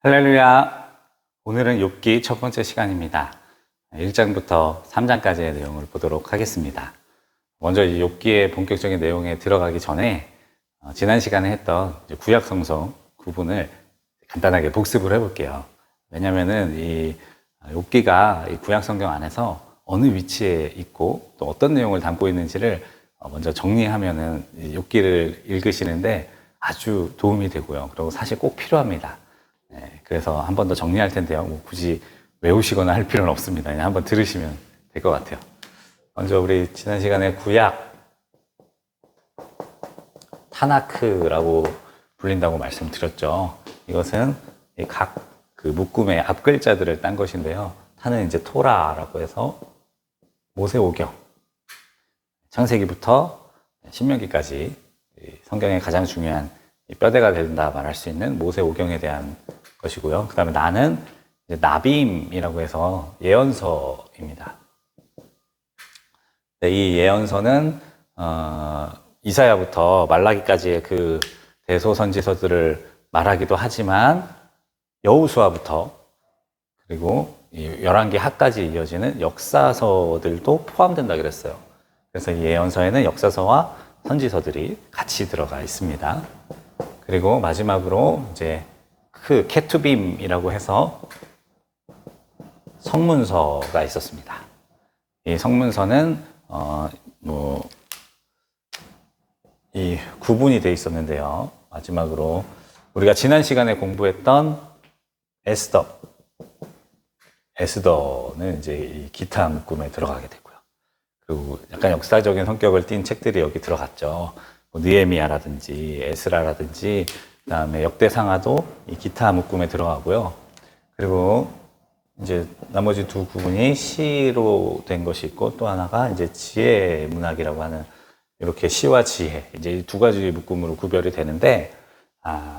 할렐루야. 오늘은 욥기 첫 번째 시간입니다. 1장부터 3장까지의 내용을 보도록 하겠습니다. 먼저 이 욥기의 본격적인 내용에 들어가기 전에 지난 시간에 했던 구약 성경 구분을 간단하게 복습을 해볼게요. 왜냐면은 이 욥기가 이 구약 성경 안에서 어느 위치에 있고 또 어떤 내용을 담고 있는지를 먼저 정리하면은 욥기를 읽으시는데 아주 도움이 되고요. 그리고 사실 꼭 필요합니다. 네, 그래서 한 번 더 정리할 텐데요. 뭐 굳이 외우시거나 할 필요는 없습니다. 그냥 한번 들으시면 될 것 같아요. 먼저 우리 지난 시간에 구약 타나크라고 불린다고 말씀드렸죠. 이것은 각 그 묶음의 앞 글자들을 딴 것인데요. 타는 이제 토라라고 해서 모세오경, 창세기부터 신명기까지 성경의 가장 중요한 뼈대가 된다 말할 수 있는 모세오경에 대한 것이고요. 그 다음에 나는 나빔이라고 해서 예언서입니다. 네, 이 예언서는 이사야부터 말라기까지의 그 대소선지서들을 말하기도 하지만 여호수아부터 그리고 열왕기 하까지 이어지는 역사서들도 포함된다 그랬어요. 그래서 이 예언서에는 역사서와 선지서들이 같이 들어가 있습니다. 그리고 마지막으로 이제 그 케투빔이라고 해서 성문서가 있었습니다. 이 성문서는 이 구분이 되어 있었는데요. 마지막으로 우리가 지난 시간에 공부했던 에스더는 이제 이 기타 묶음에 들어가게 되고요. 그리고 약간 역사적인 성격을 띈 책들이 여기 들어갔죠. 뭐 느헤미야라든지 에스라라든지 그다음에 역대상하도 이 기타 묶음에 들어가고요. 그리고 이제 나머지 두 구분이 시로 된 것이 있고 또 하나가 이제 지혜 문학이라고 하는 이렇게 시와 지혜 이제 이 두 가지 묶음으로 구별이 되는데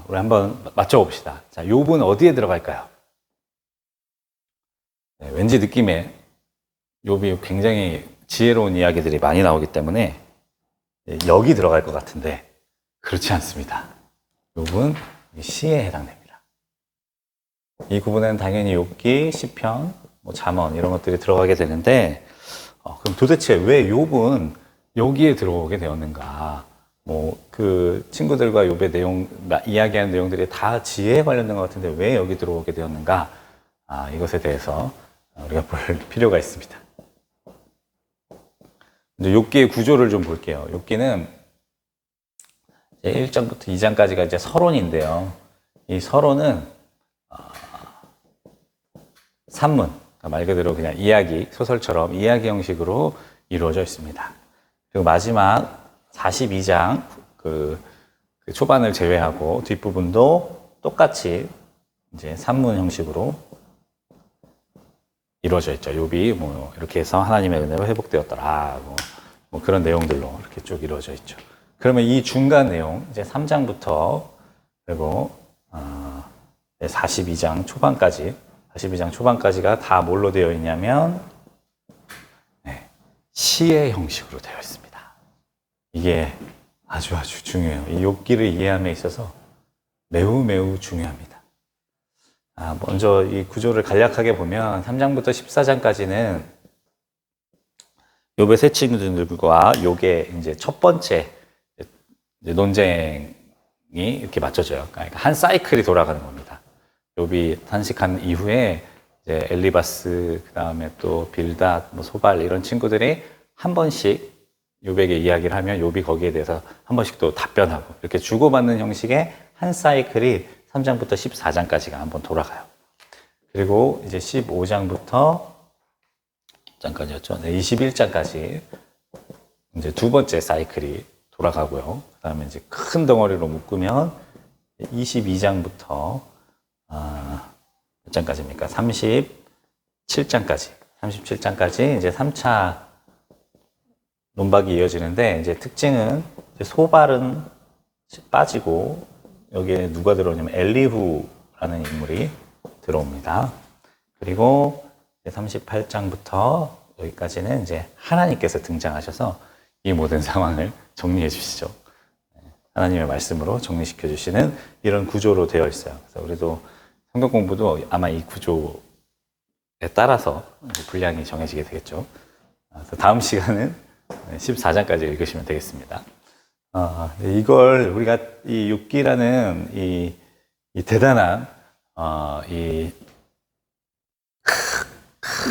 우리 한번 맞춰봅시다. 자, 욥은 어디에 들어갈까요? 네, 왠지 느낌에 욥이 굉장히 지혜로운 이야기들이 많이 나오기 때문에 여기 들어갈 것 같은데 그렇지 않습니다. 욥은 시에 해당됩니다. 이 구분에는 당연히 욥기, 시편, 뭐 잠언 이런 것들이 들어가게 되는데 그럼 도대체 왜 욥은 여기에 들어오게 되었는가? 뭐 그 친구들과 욥의 내용 이야기하는 내용들이 다 지혜에 관련된 것 같은데 왜 여기 들어오게 되었는가? 이것에 대해서 우리가 볼 필요가 있습니다. 이제 욥기의 구조를 좀 볼게요. 욥기는 1장부터 2장까지가 이제 서론인데요. 이 서론은 산문, 그러니까 말 그대로 그냥 이야기, 소설처럼 이야기 형식으로 이루어져 있습니다. 그리고 마지막 42장 그 초반을 제외하고 뒷부분도 똑같이 이제 산문 형식으로 이루어져 있죠. 욥이 뭐 이렇게 해서 하나님의 은혜로 회복되었더라. 뭐 그런 내용들로 이렇게 쭉 이루어져 있죠. 그러면 이 중간 내용 이제 3장부터 그리고 42장 초반까지가 다 뭘로 되어 있냐면 시의 형식으로 되어 있습니다. 이게 아주 중요해요. 이 욥기를 이해함에 있어서 매우 중요합니다. 먼저 이 구조를 간략하게 보면 3장부터 14장까지는 욥의 세 친구들과 욥의 이제 첫 번째 논쟁이 이렇게 맞춰져요. 그러니까 한 사이클이 돌아가는 겁니다. 욥이 탄식한 이후에 이제 엘리바스, 그 다음에 또 빌닷, 뭐 소발 이런 친구들이 한 번씩 욥에게 이야기를 하면 욥이 거기에 대해서 한 번씩 또 답변하고 이렇게 주고받는 형식의 한 사이클이 3장부터 14장까지가 한번 돌아가요. 그리고 이제 15장부터 잠깐이었죠. 21장까지 이제 두 번째 사이클이 돌아가고요. 그 다음에 이제 큰 덩어리로 묶으면 22장부터 몇 장까지입니까? 37장까지 이제 3차 논박이 이어지는데 이제 특징은 이제 소발은 빠지고 여기에 누가 들어오냐면 엘리후라는 인물이 들어옵니다. 그리고 38장부터 여기까지는 이제 하나님께서 등장하셔서 이 모든 상황을 정리해 주시죠. 하나님의 말씀으로 정리시켜 주시는 이런 구조로 되어 있어요. 그래서 우리도 성경 공부도 아마 이 구조에 따라서 분량이 정해지게 되겠죠. 그래서 다음 시간은 14장까지 읽으시면 되겠습니다. 이걸 우리가 이 욥기라는 이 대단한 이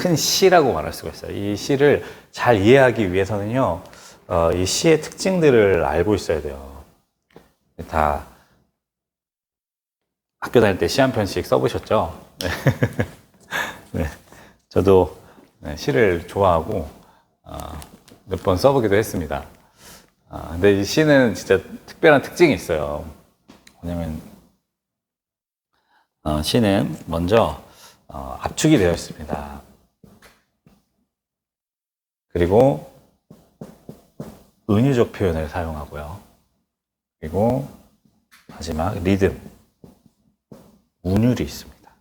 큰 시라고 말할 수가 있어요. 이 시를 잘 이해하기 위해서는요, 이 시의 특징들을 알고 있어야 돼요. 다 학교 다닐 때 시 한 편씩 써보셨죠? 네. 네. 저도 시를 좋아하고 몇 번 써보기도 했습니다. 근데 이 시는 진짜 특별한 특징이 있어요. 왜냐면 시는 먼저 압축이 되어 있습니다. 그리고 은유적 표현을 사용하고요. 그리고 마지막 리듬, 운율이 있습니다.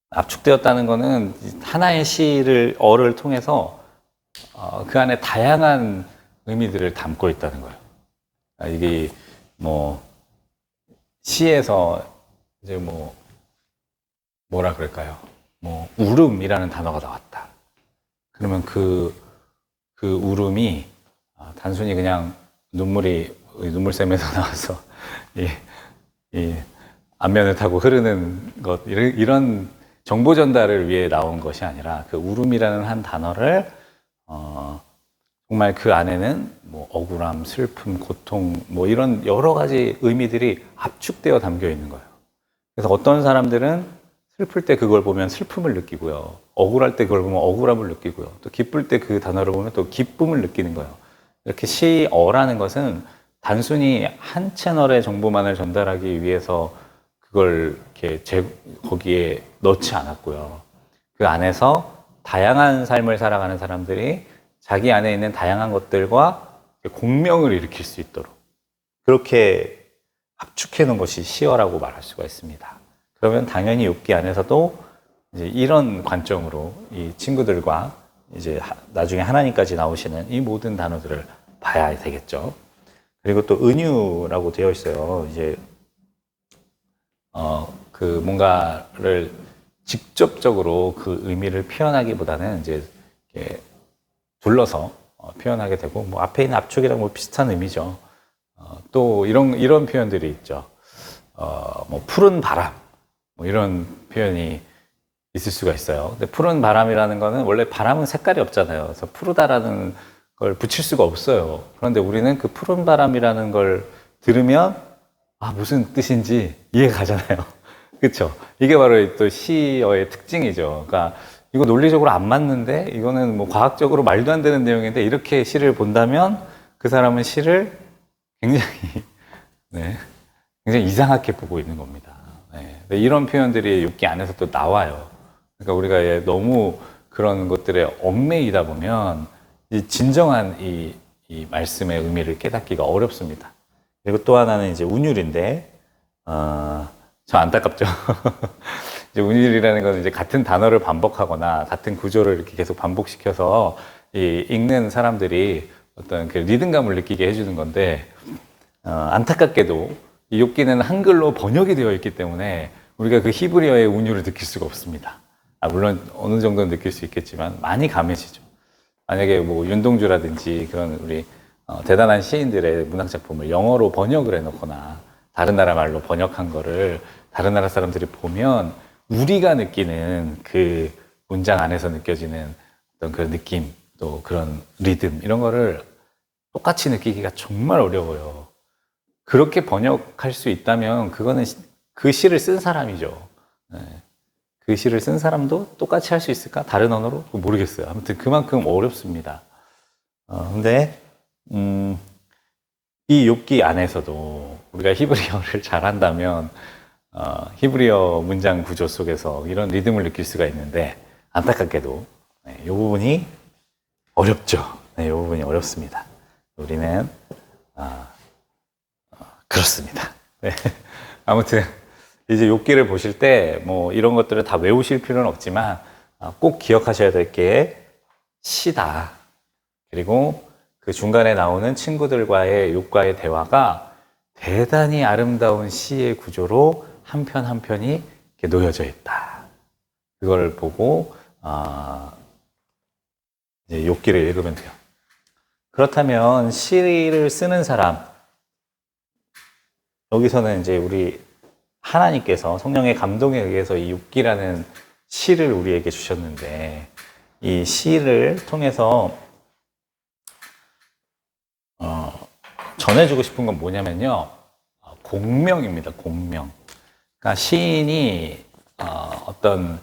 압축되었다는 것은 하나의 어를 통해서 그 안에 다양한 의미들을 담고 있다는 거예요. 이게 뭐 시에서 이제 뭐라 그럴까요? 울음이라는 단어가 나왔다. 그러면 그 울음이 단순히 그냥 눈물샘에서 나와서 이 안면을 타고 흐르는 것, 이런 정보 전달을 위해 나온 것이 아니라 그 울음이라는 한 단어를 정말 그 안에는 억울함, 슬픔, 고통, 이런 여러 가지 의미들이 압축되어 담겨 있는 거예요. 그래서 어떤 사람들은 슬플 때 그걸 보면 슬픔을 느끼고요. 억울할 때 그걸 보면 억울함을 느끼고요. 또 기쁠 때 그 단어를 보면 또 기쁨을 느끼는 거예요. 이렇게 시어라는 것은 단순히 한 채널의 정보만을 전달하기 위해서 그걸 이렇게 거기에 넣지 않았고요. 그 안에서 다양한 삶을 살아가는 사람들이 자기 안에 있는 다양한 것들과 공명을 일으킬 수 있도록 그렇게 압축해 놓은 것이 시어라고 말할 수가 있습니다. 그러면 당연히 욥기 안에서도 이제 이런 관점으로 이 친구들과 이제 나중에 하나님까지 나오시는 이 모든 단어들을 봐야 되겠죠. 그리고 또 은유라고 되어 있어요. 이제 그 뭔가를 직접적으로 그 의미를 표현하기보다는 이제 이렇게 둘러서 표현하게 되고 앞에 있는 압축이랑 비슷한 의미죠. 또 이런 표현들이 있죠. 푸른 바람 이런 표현이 있을 수가 있어요. 근데 푸른 바람이라는 거는 원래 바람은 색깔이 없잖아요. 그래서 푸르다라는 걸 붙일 수가 없어요. 그런데 우리는 그 푸른 바람이라는 걸 들으면 무슨 뜻인지 이해가 가잖아요. 그렇죠? 이게 바로 또 시어의 특징이죠. 그러니까 이거 논리적으로 안 맞는데 이거는 과학적으로 말도 안 되는 내용인데 이렇게 시를 본다면 그 사람은 시를 굉장히 굉장히 이상하게 보고 있는 겁니다. 이런 표현들이 욥기 안에서 또 나와요. 그러니까 우리가 너무 그런 것들에 얽매이다 보면 진정한 이 말씀의 의미를 깨닫기가 어렵습니다. 그리고 또 하나는 이제 운율인데, 저 안타깝죠. 이제 운율이라는 건 이제 같은 단어를 반복하거나 같은 구조를 이렇게 계속 반복시켜서 읽는 사람들이 어떤 그 리듬감을 느끼게 해주는 건데, 안타깝게도 이 욥기는 한글로 번역이 되어 있기 때문에 우리가 그 히브리어의 운율을 느낄 수가 없습니다. 물론 어느 정도는 느낄 수 있겠지만 많이 감해지죠. 만약에 윤동주라든지 그런 우리 대단한 시인들의 문학 작품을 영어로 번역을 해놓거나 다른 나라 말로 번역한 거를 다른 나라 사람들이 보면 우리가 느끼는 그 문장 안에서 느껴지는 어떤 그런 느낌, 또 그런 리듬 이런 거를 똑같이 느끼기가 정말 어려워요. 그렇게 번역할 수 있다면 그거는 그 시를 쓴 사람이죠. 그 시를 쓴 사람도 똑같이 할 수 있을까? 다른 언어로? 모르겠어요. 아무튼 그만큼 어렵습니다. 근데 이 욥기 안에서도 우리가 히브리어를 잘한다면 히브리어 문장 구조 속에서 이런 리듬을 느낄 수가 있는데 안타깝게도 이 부분이 어렵죠. 이 부분이 어렵습니다. 우리는 그렇습니다. 아무튼 이제 욥기를 보실 때 이런 것들을 다 외우실 필요는 없지만 꼭 기억하셔야 될 게 시다. 그리고 그 중간에 나오는 친구들과의 욥과의 대화가 대단히 아름다운 시의 구조로 한 편 한 편이 이렇게 놓여져 있다. 그걸 보고 이제 욥기를 읽으면 돼요. 그렇다면 시를 쓰는 사람, 여기서는 이제 우리 하나님께서 성령의 감동에 의해서 이 욥기라는 시를 우리에게 주셨는데, 이 시를 통해서 전해주고 싶은 건 뭐냐면요, 공명입니다. 공명. 그러니까 시인이 어떤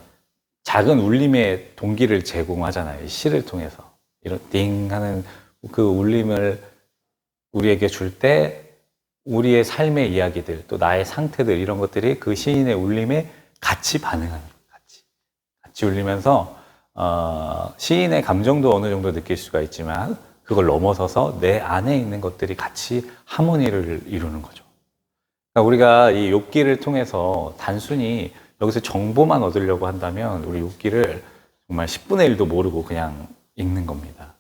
작은 울림의 동기를 제공하잖아요. 이 시를 통해서 이런 띵 하는 그 울림을 우리에게 줄 때 우리의 삶의 이야기들, 또 나의 상태들, 이런 것들이 그 시인의 울림에 같이 반응하는 거예요. 같이 울리면서 시인의 감정도 어느 정도 느낄 수가 있지만 그걸 넘어서서 내 안에 있는 것들이 같이 하모니를 이루는 거죠. 그러니까 우리가 이 욥기를 통해서 단순히 여기서 정보만 얻으려고 한다면 우리 욥기를 정말 10분의 1도 모르고 그냥 읽는 겁니다.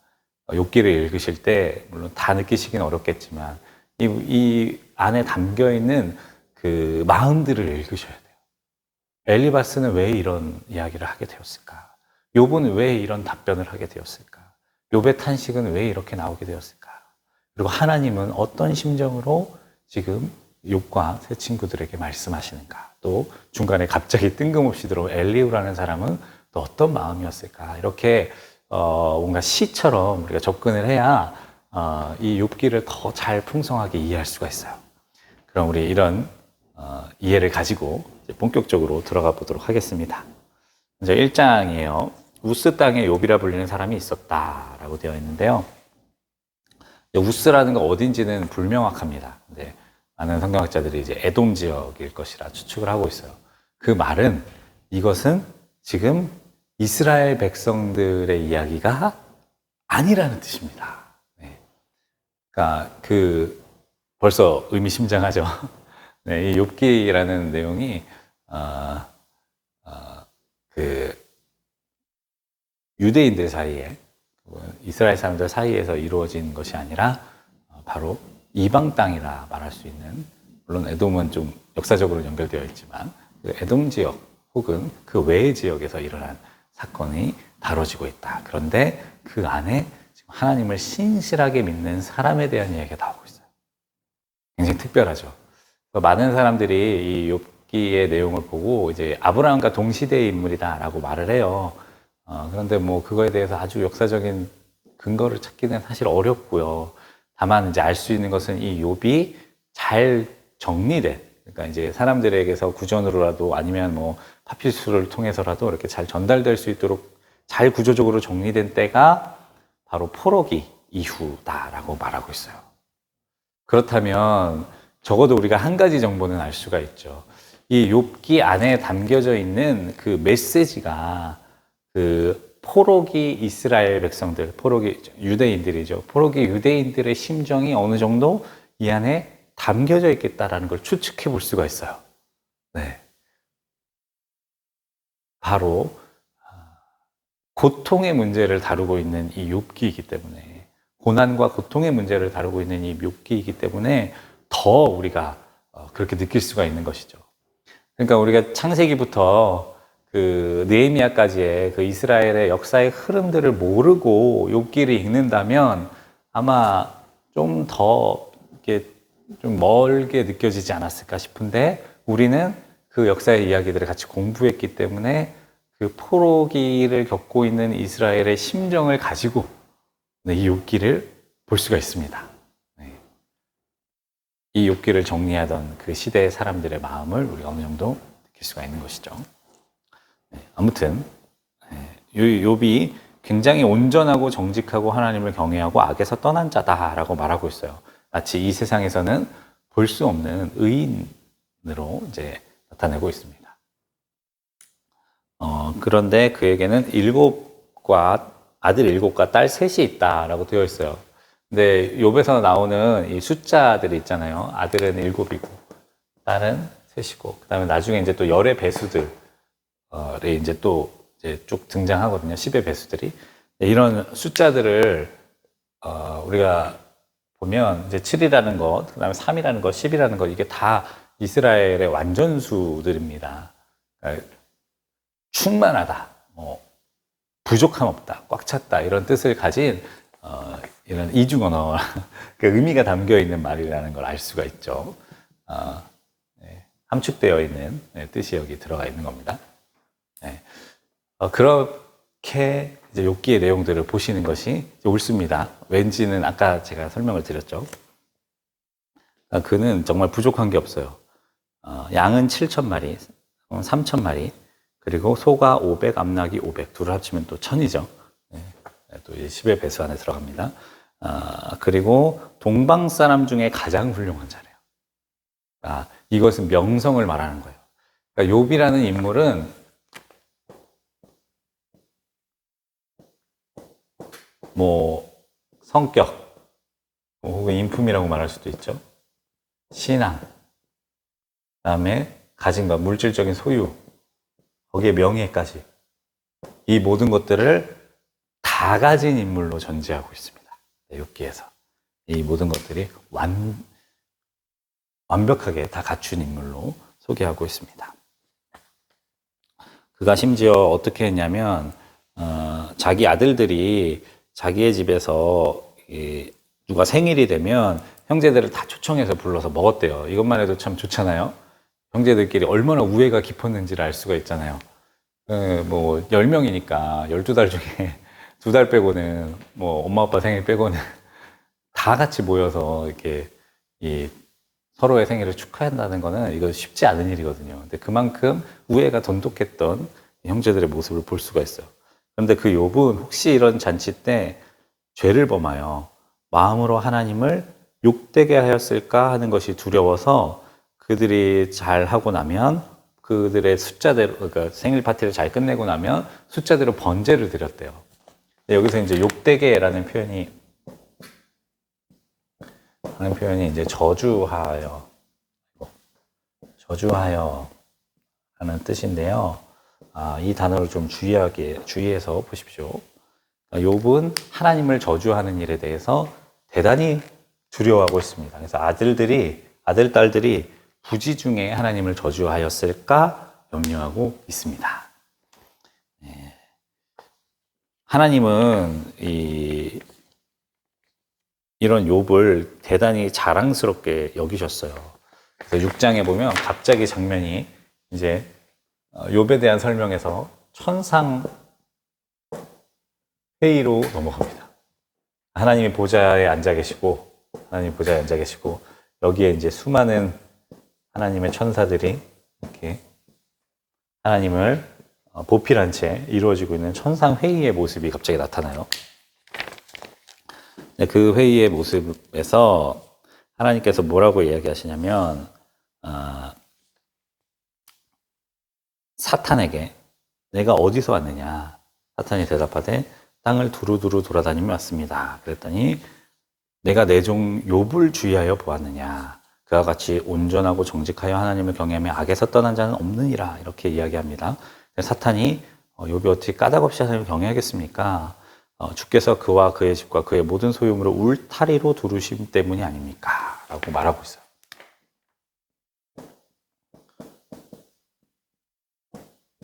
욥기를 읽으실 때 물론 다 느끼시긴 어렵겠지만 이 안에 담겨 있는 그 마음들을 읽으셔야 돼요. 엘리바스는 왜 이런 이야기를 하게 되었을까? 욥은 왜 이런 답변을 하게 되었을까? 욥의 탄식은 왜 이렇게 나오게 되었을까? 그리고 하나님은 어떤 심정으로 지금 욥과 세 친구들에게 말씀하시는가? 또 중간에 갑자기 뜬금없이 들어온 엘리후라는 사람은 또 어떤 마음이었을까? 이렇게 뭔가 시처럼 우리가 접근을 해야 이 욥기를 더 잘 풍성하게 이해할 수가 있어요. 그럼 우리 이런 이해를 가지고 이제 본격적으로 들어가 보도록 하겠습니다. 먼저 1장이에요. 우스 땅에 욥이라 불리는 사람이 있었다라고 되어 있는데요. 우스라는 거 어딘지는 불명확합니다. 근데 많은 성경학자들이 이제 에돔 지역일 것이라 추측을 하고 있어요. 그 말은 이것은 지금 이스라엘 백성들의 이야기가 아니라는 뜻입니다. 네. 그러니까 벌써 의미심장하죠. 네, 이 욥기라는 내용이 유대인들 사이에, 이스라엘 사람들 사이에서 이루어진 것이 아니라 바로 이방 땅이라 말할 수 있는, 물론 에돔은 좀 역사적으로 연결되어 있지만 그 에돔 지역 혹은 그 외의 지역에서 일어난 사건이 다뤄지고 있다. 그런데 그 안에 지금 하나님을 신실하게 믿는 사람에 대한 이야기가 나오고 있어요. 굉장히 특별하죠. 많은 사람들이 이 욥기의 내용을 보고 이제 아브라함과 동시대의 인물이다라고 말을 해요. 그런데 뭐 그거에 대해서 아주 역사적인 근거를 찾기는 사실 어렵고요. 다만 이제 알 수 있는 것은 이 욥이 잘 정리된, 그러니까 이제 사람들에게서 구전으로라도 아니면 뭐 파피루스를 통해서라도 이렇게 잘 전달될 수 있도록 잘 구조적으로 정리된 때가 바로 포로기 이후다라고 말하고 있어요. 그렇다면 적어도 우리가 한 가지 정보는 알 수가 있죠. 이 욥기 안에 담겨져 있는 그 메시지가 그 포로기 이스라엘 백성들, 포로기 유대인들이죠. 포로기 유대인들의 심정이 어느 정도 이 안에 담겨져 있겠다라는 걸 추측해 볼 수가 있어요. 네. 바로 고통의 문제를 다루고 있는 이 욥기이기 때문에, 고난과 고통의 문제를 다루고 있는 이 욥기이기 때문에 더 우리가 그렇게 느낄 수가 있는 것이죠. 그러니까 우리가 창세기부터 그 느헤미야까지의 그 이스라엘의 역사의 흐름들을 모르고 욥기를 읽는다면 아마 좀 더 이렇게 좀 멀게 느껴지지 않았을까 싶은데, 우리는 그 역사의 이야기들을 같이 공부했기 때문에 그 포로기를 겪고 있는 이스라엘의 심정을 가지고 이 욥기를 볼 수가 있습니다. 이 욥기를 정리하던 그 시대의 사람들의 마음을 우리가 어느 정도 느낄 수가 있는 것이죠. 아무튼 욥이 굉장히 온전하고 정직하고 하나님을 경외하고 악에서 떠난 자다라고 말하고 있어요. 마치 이 세상에서는 볼 수 없는 의인으로 이제 나타내고 있습니다. 그런데 그에게는 아들 7과 딸 3이 있다라고 되어 있어요. 근데 욥에서 나오는 이 숫자들이 있잖아요. 아들은 7이고 딸은 3이고, 그다음에 나중에 이제 또 열의 배수들이 이제 또 이제 쭉 등장하거든요. 10의 배수들이. 이런 숫자들을 우리가 보면 이제 7이라는 것, 그다음에 3이라는 것, 10이라는 것, 이게 다 이스라엘의 완전수들입니다. 충만하다, 부족함 없다, 꽉 찼다 이런 뜻을 가진 이런 이중 언어 그 의미가 담겨 있는 말이라는 걸 알 수가 있죠. 네, 함축되어 있는 뜻이 여기 들어가 있는 겁니다. 네. 그렇게 이제 욥기의 내용들을 보시는 것이 옳습니다. 왠지는 아까 제가 설명을 드렸죠. 그는 정말 부족한 게 없어요. 양은 7,000마리, 3,000마리, 그리고 소가 500, 암낙이 500, 둘을 합치면 또 1000이죠. 또 10의 배수 안에 들어갑니다. 그리고 동방 사람 중에 가장 훌륭한 자래요. 이것은 명성을 말하는 거예요. 그러니까 욥이라는 인물은 성격, 혹은 인품이라고 말할 수도 있죠. 신앙, 그다음에 가진 것, 물질적인 소유, 거기에 명예까지, 이 모든 것들을 다 가진 인물로 전제하고 있습니다. 욥기에서 이 모든 것들이 완벽하게 다 갖춘 인물로 소개하고 있습니다. 그가 심지어 어떻게 했냐면 자기 아들들이 자기의 집에서 누가 생일이 되면 형제들을 다 초청해서 불러서 먹었대요. 이것만 해도 참 좋잖아요. 형제들끼리 얼마나 우애가 깊었는지를 알 수가 있잖아요. 10명이니까 12달 중에 2달 빼고는 엄마 아빠 생일 빼고는 다 같이 모여서 이렇게 서로의 생일을 축하한다는 거는 이거 쉽지 않은 일이거든요. 근데 그만큼 우애가 돈독했던 형제들의 모습을 볼 수가 있어요. 그런데 그 욥은 혹시 이런 잔치 때 죄를 범하여 마음으로 하나님을 욕되게 하였을까 하는 것이 두려워서 그들이 잘 하고 나면 그들의 숫자대로, 그러니까 생일 파티를 잘 끝내고 나면 숫자대로 번제를 드렸대요. 여기서 이제 욕되게라는 표현이 이제 저주하여 하는 뜻인데요. 이 단어를 좀 주의해서 보십시오. 욥은 하나님을 저주하는 일에 대해서 대단히 두려워하고 있습니다. 그래서 아들, 딸들이 부지 중에 하나님을 저주하였을까 염려하고 있습니다. 하나님은 이런 욥을 대단히 자랑스럽게 여기셨어요. 그래서 6장에 보면 갑자기 장면이 이제 욥에 대한 설명에서 천상 회의로 넘어갑니다. 하나님의 보좌에 앉아 계시고 여기에 이제 수많은 하나님의 천사들이 이렇게 하나님을 보필한 채 이루어지고 있는 천상 회의의 모습이 갑자기 나타나요. 그 회의의 모습에서 하나님께서 뭐라고 이야기하시냐면 사탄에게 내가 어디서 왔느냐? 사탄이 대답하되 땅을 두루두루 돌아다니며 왔습니다. 그랬더니 내가 내 종 욥을 주의하여 보았느냐? 그와 같이 온전하고 정직하여 하나님을 경외하며 악에서 떠난 자는 없느니라. 이렇게 이야기합니다. 사탄이 욥이 어떻게 까닭없이 하나님을 경외하겠습니까? 주께서 그와 그의 집과 그의 모든 소유물을 울타리로 두르심 때문이 아닙니까? 라고 말하고 있어요.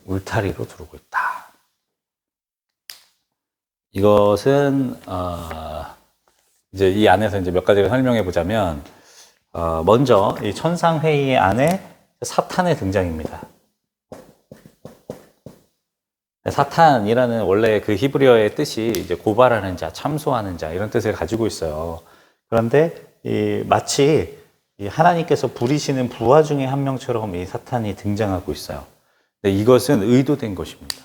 울타리로 두르고 있다. 이것은 이제 이 안에서 이제 몇 가지를 설명해 보자면 먼저 이 천상 회의 안에 사탄의 등장입니다. 사탄이라는 원래 그 히브리어의 뜻이 이제 고발하는 자, 참소하는 자 이런 뜻을 가지고 있어요. 그런데 마치 하나님께서 부리시는 부하 중에 한 명처럼 이 사탄이 등장하고 있어요. 근데 이것은 의도된 것입니다.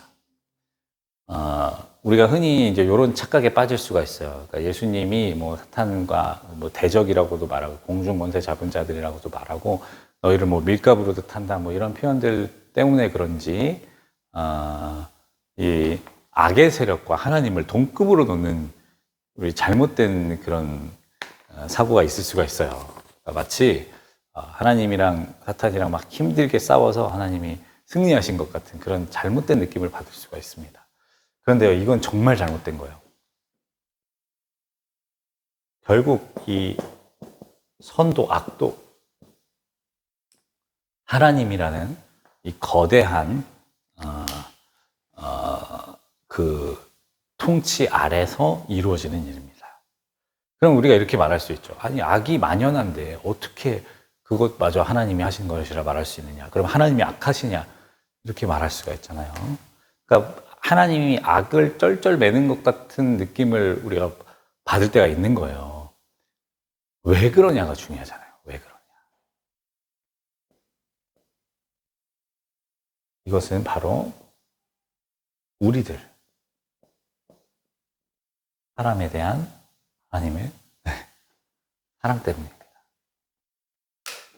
우리가 흔히 이제 이런 착각에 빠질 수가 있어요. 그러니까 예수님이 사탄과 대적이라고도 말하고 공중 권세 잡은 자들이라고도 말하고 너희를 밀가부로 뜻한다 이런 표현들 때문에 그런지 이 악의 세력과 하나님을 동급으로 놓는 우리 잘못된 그런 사고가 있을 수가 있어요. 그러니까 마치 하나님이랑 사탄이랑 막 힘들게 싸워서 하나님이 승리하신 것 같은 그런 잘못된 느낌을 받을 수가 있습니다. 그런데요, 이건 정말 잘못된 거예요. 결국 이 선도, 악도, 하나님이라는 이 거대한 그 통치 아래서 이루어지는 일입니다. 그럼 우리가 이렇게 말할 수 있죠. 아니, 악이 만연한데 어떻게 그것마저 하나님이 하신 것이라 말할 수 있느냐? 그럼 하나님이 악하시냐? 이렇게 말할 수가 있잖아요. 그러니까 하나님이 악을 쩔쩔 매는 것 같은 느낌을 우리가 받을 때가 있는 거예요. 왜 그러냐가 중요하잖아요. 왜 그러냐? 이것은 바로 우리들, 사람에 대한 하나님의 사랑 때문입니다.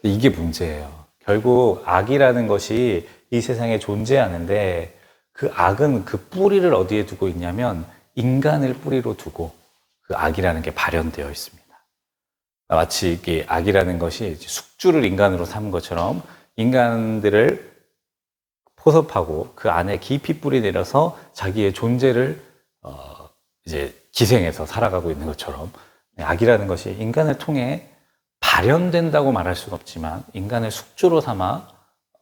이게 문제예요. 결국 악이라는 것이 이 세상에 존재하는데 그 악은 그 뿌리를 어디에 두고 있냐면 인간을 뿌리로 두고 그 악이라는 게 발현되어 있습니다. 마치 이게 악이라는 것이 숙주를 인간으로 삼은 것처럼 인간들을 포섭하고 그 안에 깊이 뿌리 내려서 자기의 존재를 이제 기생해서 살아가고 있는 것처럼 악이라는 것이 인간을 통해 발현된다고 말할 수는 없지만 인간을 숙주로 삼아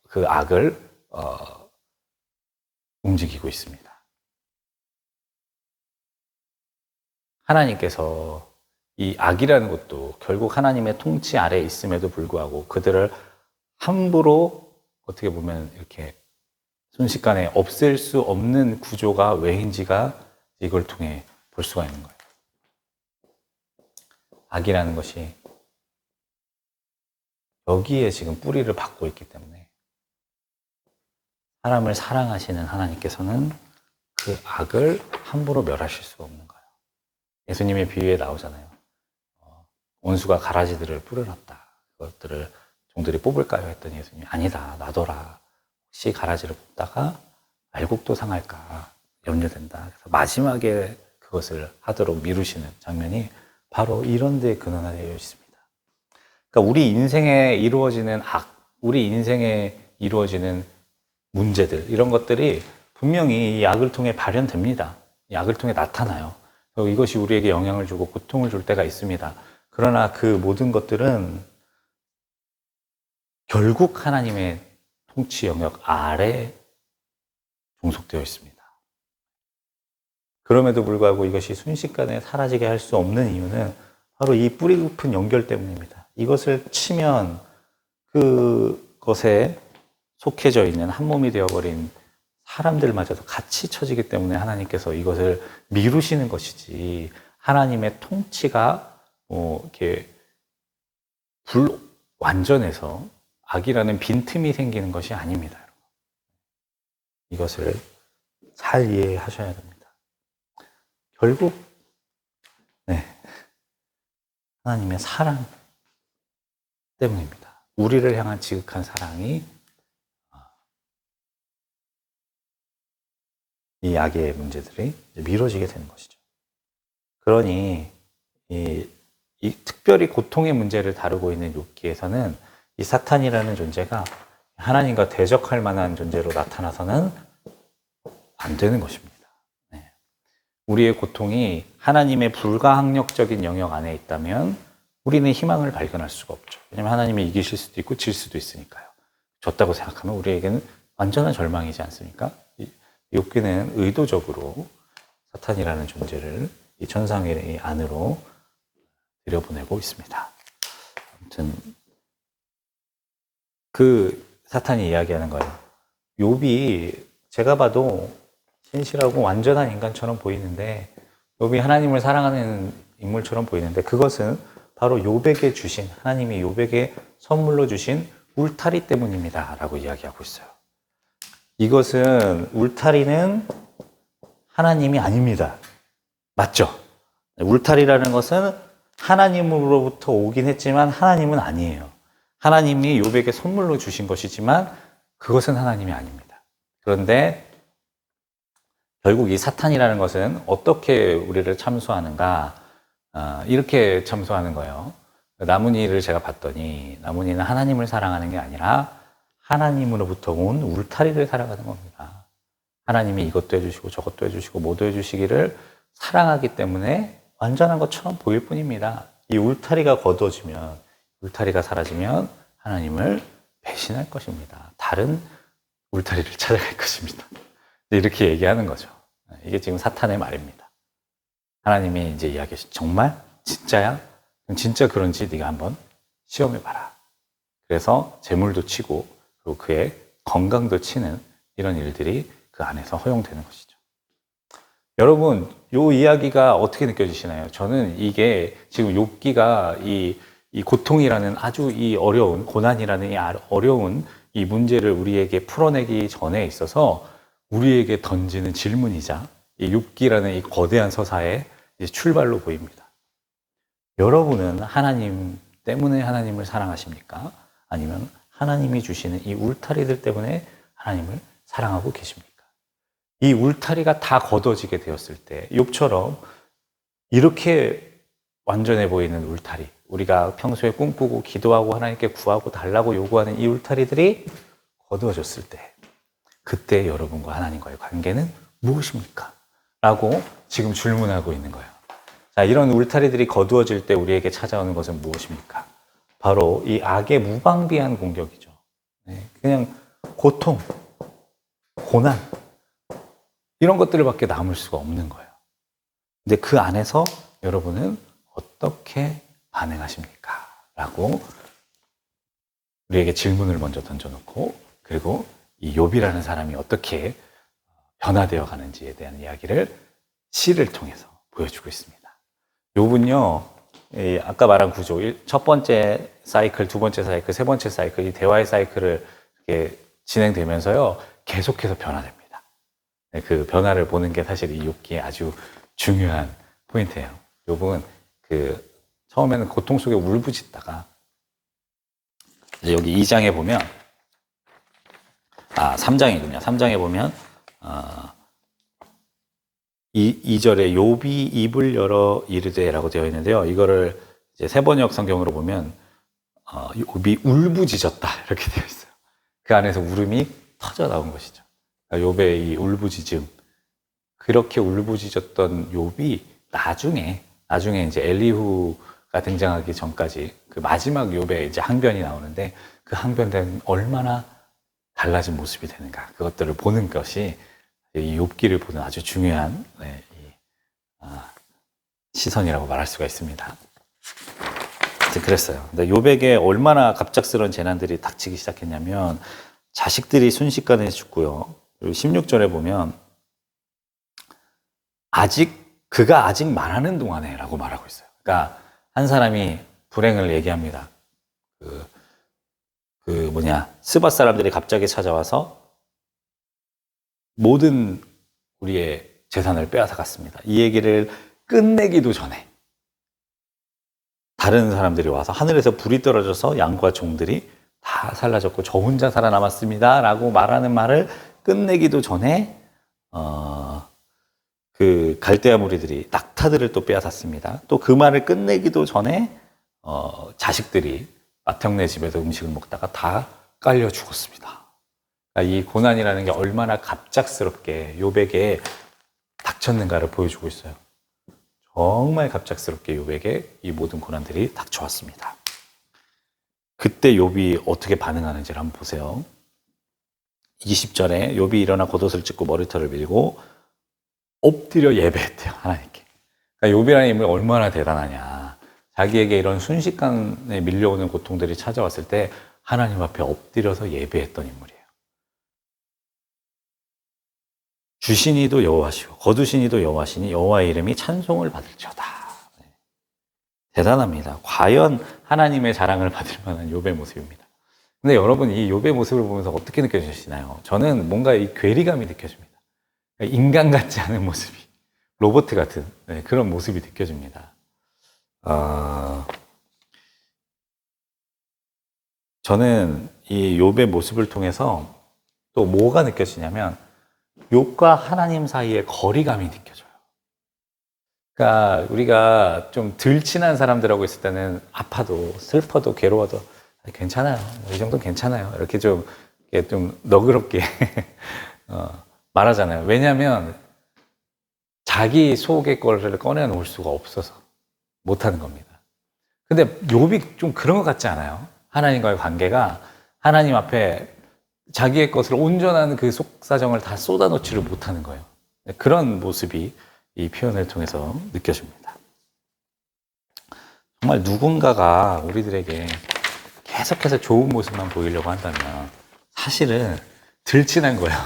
그 악을 움직이고 있습니다. 하나님께서 이 악이라는 것도 결국 하나님의 통치 아래에 있음에도 불구하고 그들을 함부로 어떻게 보면 이렇게 순식간에 없앨 수 없는 구조가 왜인지가 이걸 통해 볼 수가 있는 거예요. 악이라는 것이 여기에 지금 뿌리를 받고 있기 때문에 사람을 사랑하시는 하나님께서는 그 악을 함부로 멸하실 수가 없는 거예요. 예수님의 비유에 나오잖아요. 원수가 가라지들을 뿌려놨다. 그것들을 종들이 뽑을까요? 했더니 예수님이 아니다, 놔둬라. 혹시 가라지를 뽑다가 알곡도 상할까 염려된다. 그래서 마지막에 그것을 하도록 미루시는 장면이 바로 이런 데 근원하여 있습니다. 그러니까 우리 인생에 이루어지는 악, 우리 인생에 이루어지는 문제들, 이런 것들이 분명히 이 악을 통해 발현됩니다. 이 악을 통해 나타나요. 이것이 우리에게 영향을 주고 고통을 줄 때가 있습니다. 그러나 그 모든 것들은 결국 하나님의 통치 영역 아래 종속되어 있습니다. 그럼에도 불구하고 이것이 순식간에 사라지게 할 수 없는 이유는 바로 이 뿌리 깊은 연결 때문입니다. 이것을 치면 그것에 속해져 있는 한 몸이 되어버린 사람들마저도 같이 쳐지기 때문에 하나님께서 이것을 미루시는 것이지 하나님의 통치가 이렇게 불완전해서 악이라는 빈틈이 생기는 것이 아닙니다. 이것을 잘 이해하셔야 됩니다. 결국 하나님의 사랑 때문입니다. 우리를 향한 지극한 사랑이 이 악의 문제들이 미뤄지게 되는 것이죠. 그러니 이 특별히 고통의 문제를 다루고 있는 욥기에서는 이 사탄이라는 존재가 하나님과 대적할 만한 존재로 나타나서는 안 되는 것입니다. 우리의 고통이 하나님의 불가항력적인 영역 안에 있다면 우리는 희망을 발견할 수가 없죠. 왜냐하면 하나님이 이기실 수도 있고 질 수도 있으니까요. 졌다고 생각하면 우리에게는 완전한 절망이지 않습니까? 욥기는 의도적으로 사탄이라는 존재를 이 천상의 안으로 들여보내고 있습니다. 아무튼 그 사탄이 이야기하는 거예요. 욥이 제가 봐도 신실하고 완전한 인간처럼 보이는데 욥이 하나님을 사랑하는 인물처럼 보이는데 그것은 바로 욥에게 주신 하나님이 욥에게 선물로 주신 울타리 때문입니다 라고 이야기하고 있어요. 이것은 울타리는 하나님이 아닙니다. 맞죠? 울타리라는 것은 하나님으로부터 오긴 했지만 하나님은 아니에요. 하나님이 욥에게 선물로 주신 것이지만 그것은 하나님이 아닙니다. 그런데 결국 이 사탄이라는 것은 어떻게 우리를 참소하는가? 이렇게 참소하는 거예요. 나무니를 제가 봤더니 나무니는 하나님을 사랑하는 게 아니라 하나님으로부터 온 울타리를 사랑하는 겁니다. 하나님이 이것도 해주시고 저것도 해주시고 뭐도 해주시기를 사랑하기 때문에 완전한 것처럼 보일 뿐입니다. 이 울타리가 거둬지면, 울타리가 사라지면 하나님을 배신할 것입니다. 다른 울타리를 찾아갈 것입니다. 이렇게 얘기하는 거죠. 이게 지금 사탄의 말입니다. 하나님이 이제 이야기하시 정말? 진짜야? 그럼 진짜 그런지 네가 한번 시험해봐라. 그래서 재물도 치고 그리고 그의 건강도 치는 이런 일들이 그 안에서 허용되는 것이죠. 여러분, 이 이야기가 어떻게 느껴지시나요? 저는 이게 지금 욥기가 이 고통이라는 아주 이 어려운, 고난이라는 이 어려운 이 문제를 우리에게 풀어내기 전에 있어서 우리에게 던지는 질문이자 이 욥기라는 이 거대한 서사의 출발로 보입니다. 여러분은 하나님 때문에 하나님을 사랑하십니까? 아니면 하나님이 주시는 이 울타리들 때문에 하나님을 사랑하고 계십니까? 이 울타리가 다 걷어지게 되었을 때 욥처럼 이렇게 완전해 보이는 울타리, 우리가 평소에 꿈꾸고 기도하고 하나님께 구하고 달라고 요구하는 이 울타리들이 거두어졌을 때 그때 여러분과 하나님과의 관계는 무엇입니까? 라고 지금 질문하고 있는 거예요. 자, 이런 울타리들이 거두어질 때 우리에게 찾아오는 것은 무엇입니까? 바로 이 악의 무방비한 공격이죠. 그냥 고통, 고난 이런 것들밖에 남을 수가 없는 거예요. 근데 그 안에서 여러분은 어떻게 반응하십니까? 라고 우리에게 질문을 먼저 던져놓고 그리고 이 욥이라는 사람이 어떻게 변화되어 가는지에 대한 이야기를 시를 통해서 보여주고 있습니다. 욥은요, 아까 말한 구조, 첫 번째 사이클, 두 번째 사이클, 세 번째 사이클, 이 대화의 사이클을 이렇게 진행되면서요, 계속해서 변화됩니다. 그 변화를 보는 게 사실 이 욥기의 아주 중요한 포인트예요. 욥은 처음에는 고통 속에 울부짖다가 이제 여기 2장에 보면 3장이군요. 3장에 보면 2절에 욥이 입을 열어 이르되라고 되어 있는데요. 이거를 이제 세번역 성경으로 보면 욥이 울부짖었다 이렇게 되어 있어요. 그 안에서 울음이 터져 나온 것이죠. 욥의 이 울부짖음, 그렇게 울부짖었던 욥이 나중에 이제 엘리후가 등장하기 전까지 그 마지막 욥의 이제 항변이 나오는데 그 항변된 얼마나 달라진 모습이 되는가, 그것들을 보는 것이 이 욥기를 보는 아주 중요한 시선이라고 말할 수가 있습니다. 그랬어요. 근데 욥에게 얼마나 갑작스러운 재난들이 닥치기 시작했냐면 자식들이 순식간에 죽고요. 그리고 16절에 보면 그가 아직 말하는 동안에 라고 말하고 있어요. 그러니까 한 사람이 불행을 얘기합니다. 스밧 사람들이 갑자기 찾아와서 모든 우리의 재산을 빼앗아갔습니다. 이 얘기를 끝내기도 전에 다른 사람들이 와서 하늘에서 불이 떨어져서 양과 종들이 다 사라졌고 저 혼자 살아남았습니다 라고 말하는 말을 끝내기도 전에 그 갈대아 무리들이 낙타들을 또 빼앗았습니다. 또 그 말을 끝내기도 전에 자식들이 맏형네 집에서 음식을 먹다가 다 깔려 죽었습니다. 이 고난이라는 게 얼마나 갑작스럽게 욥에게 닥쳤는가를 보여주고 있어요. 정말 갑작스럽게 욥에게 이 모든 고난들이 닥쳐왔습니다. 그때 욥이 어떻게 반응하는지를 한번 보세요. 20절에 욥이 일어나 겉옷을 찢고 머리털을 밀고 엎드려 예배했대요, 하나님께. 그러니까 욥이라는 인물이 얼마나 대단하냐. 자기에게 이런 순식간에 밀려오는 고통들이 찾아왔을 때 하나님 앞에 엎드려서 예배했던 인물이에요. 주시니도 여호와시고 거두시니도 여호와시니 여호와의 이름이 찬송을 받을지어다. 대단합니다. 과연 하나님의 자랑을 받을 만한 욥의 모습입니다. 근데 여러분, 이 욥의 모습을 보면서 어떻게 느껴지시나요? 저는 뭔가 이 괴리감이 느껴집니다. 인간 같지 않은 모습이, 로봇 같은 그런 모습이 느껴집니다. 저는 이 욥의 모습을 통해서 또 뭐가 느껴지냐면 욥과 하나님 사이의 거리감이 느껴져요. 그러니까 우리가 좀 덜 친한 사람들하고 있을 때는 아파도 슬퍼도 괴로워도 괜찮아요. 이 정도는 괜찮아요. 이렇게 좀 너그럽게 말하잖아요. 왜냐하면 자기 속의 거를 꺼내놓을 수가 없어서 못하는 겁니다. 근데 욥이 좀 그런 것 같지 않아요? 하나님과의 관계가 하나님 앞에 자기의 것을 온전한 그 속사정을 다 쏟아놓지를 못하는 거예요. 그런 모습이 이 표현을 통해서 느껴집니다. 정말 누군가가 우리들에게 계속해서 좋은 모습만 보이려고 한다면 사실은 덜 친한 거예요.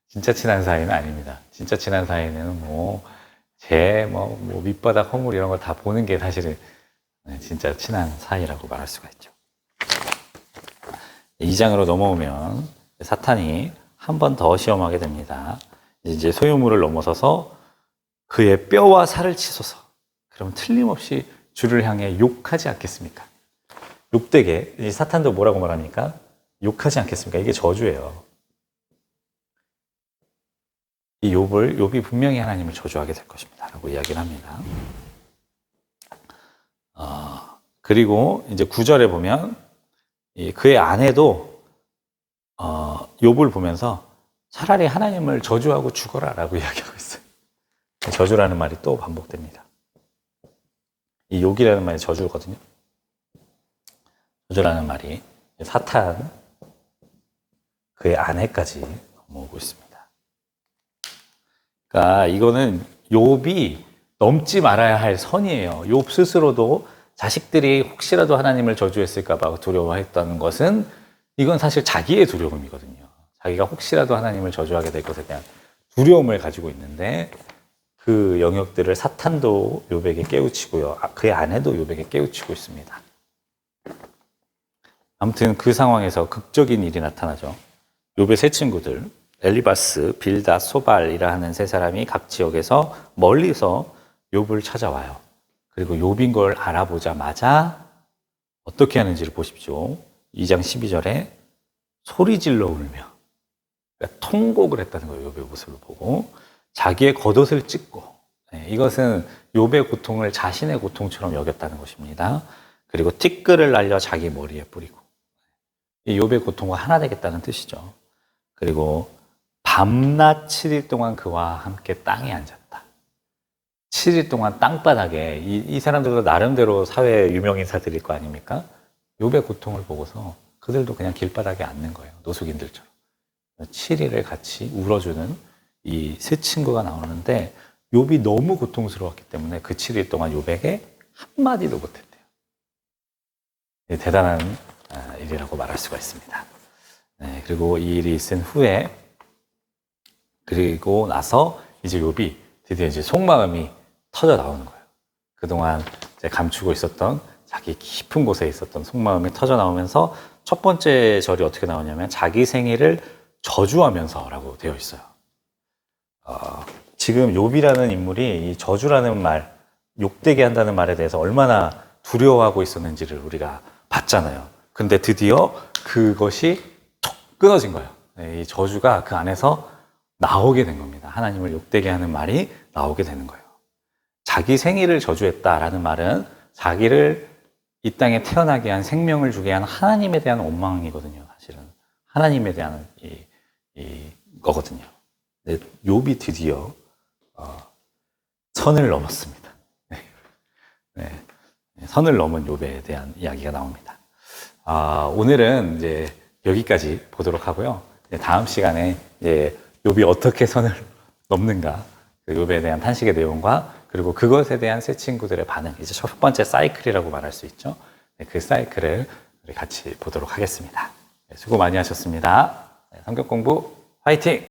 진짜 친한 사이는 아닙니다. 진짜 친한 사이는 제 밑바닥 허물 이런 거 다 보는 게 사실은 진짜 친한 사이라고 말할 수가 있죠. 2장으로 넘어오면 사탄이 한 번 더 시험하게 됩니다. 이제 소유물을 넘어서서 그의 뼈와 살을 치소서. 그럼 틀림없이 주를 향해 욕하지 않겠습니까? 욕되게, 이 사탄도 뭐라고 말합니까? 욕하지 않겠습니까? 이게 저주예요. 이 욥이 분명히 하나님을 저주하게 될 것입니다. 라고 이야기를 합니다. 그리고 이제 9절에 보면 그의 아내도 욥을 보면서 차라리 하나님을 저주하고 죽어라 라고 이야기하고 있어요. 저주라는 말이 또 반복됩니다. 이 욕이라는 말이 저주거든요. 저주라는 말이 사탄, 그의 아내까지 넘어오고 있습니다. 그러니까 이거는 욥이 넘지 말아야 할 선이에요. 욥 스스로도 자식들이 혹시라도 하나님을 저주했을까 봐 두려워했다는 것은 이건 사실 자기의 두려움이거든요. 자기가 혹시라도 하나님을 저주하게 될 것에 대한 두려움을 가지고 있는데 그 영역들을 사탄도 욥에게 깨우치고요. 그의 아내도 욥에게 깨우치고 있습니다. 아무튼 그 상황에서 극적인 일이 나타나죠. 욥의 세 친구들 엘리바스, 빌닷, 소발이라 하는 세 사람이 각 지역에서 멀리서 욥을 찾아와요. 그리고 욥인 걸 알아보자마자 어떻게 하는지를 보십시오. 2장 12절에 소리질러 울며 그러니까 통곡을 했다는 거예요. 욥의 모습을 보고 자기의 겉옷을 찢고 이것은 욥의 고통을 자신의 고통처럼 여겼다는 것입니다. 그리고 티끌을 날려 자기 머리에 뿌리고 이 욥의 고통과 하나 되겠다는 뜻이죠. 그리고 밤낮 7일 동안 그와 함께 땅에 앉았다. 7일 동안 땅바닥에 이 사람들도 나름대로 사회 유명인사들일 거 아닙니까? 욥의 고통을 보고서 그들도 그냥 길바닥에 앉는 거예요. 노숙인들처럼. 7일을 같이 울어주는 이 세 친구가 나오는데 욥이 너무 고통스러웠기 때문에 그 7일 동안 욥에게 한마디도 못했대요. 대단한 일이라고 말할 수가 있습니다. 그리고 이 일이 있은 후에 그리고 나서 이제 욥이 드디어 이제 속마음이 터져 나오는 거예요. 그동안 이제 감추고 있었던 자기 깊은 곳에 있었던 속마음이 터져 나오면서 첫 번째 절이 어떻게 나오냐면 자기 생일을 저주하면서라고 되어 있어요. 지금 욥이라는 인물이 이 저주라는 말, 욕되게 한다는 말에 대해서 얼마나 두려워하고 있었는지를 우리가 봤잖아요. 근데 드디어 그것이 톡 끊어진 거예요. 이 저주가 그 안에서 나오게 된 겁니다. 하나님을 욕되게 하는 말이 나오게 되는 거예요. 자기 생일을 저주했다라는 말은 자기를 이 땅에 태어나게 한 생명을 주게 한 하나님에 대한 원망이거든요. 사실은 하나님에 대한 거거든요. 근데 욥이 드디어 선을 넘었습니다. 선을 넘은 욥에 대한 이야기가 나옵니다. 오늘은 이제 여기까지 보도록 하고요. 다음 시간에 이제 욥이 어떻게 선을 넘는가, 그 욥에 대한 탄식의 내용과 그리고 그것에 대한 세 친구들의 반응, 이제 첫 번째 사이클이라고 말할 수 있죠. 그 사이클을 우리 같이 보도록 하겠습니다. 수고 많이 하셨습니다. 성경 공부 화이팅!